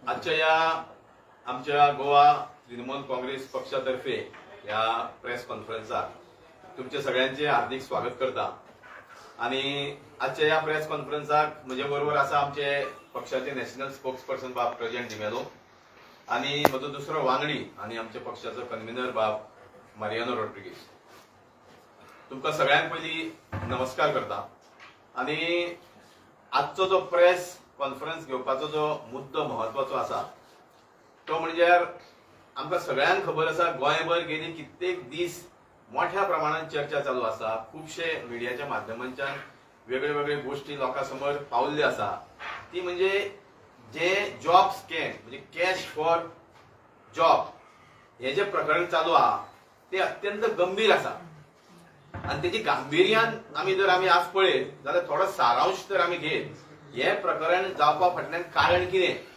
आजच्या या आमच्या गोवा तृणमूल काँग्रेस पक्षातर्फे या प्रेस कॉन्फरन्साक तुमचे सगळ्यांचे हार्दिक स्वागत करता। आणि आजच्या या प्रेस कॉन्फरन्साक म्हजे बरोबर आसा आमचे पक्षाचे नॅशनल स्पोक्सपर्सन बाब प्रजंट डिमेलो आणि म्हजो दुसरो वांगडी आणि आमच्या पक्षाचो कन्व्हेनर बाब मारियानो रॉड्रिगीस। तुमकां सगळ्यांक पयली नमस्कार करता। आणि आजचो जो प्रेस कॉन्फरन्स घेवपाचो जो मुद्दो महत्वाचो आसा तो म्हणजे आमकां सगळ्यांक खबर आसा गोंयभर गेली कित्येक दीस मोठ्या प्रमाणात चर्चा चालू आसा। खूबशे मिडियाच्या माध्यमांच्यान वेगळे वेगळे गोष्टी लोकांसमोर पावल्ले आसा। ती म्हणजे जे जॉब स्कॅम म्हणजे कॅश फॉर जॉब हे जे प्रकरण चालू आहा ते अत्यंत गंभीर आसा आणि तेजी गांभीर्यान आमी आज पळयत जाल्यार थोडो सारांश तर आमी घेत हे प्रकरण जावपा फाटल्यान कारण कितें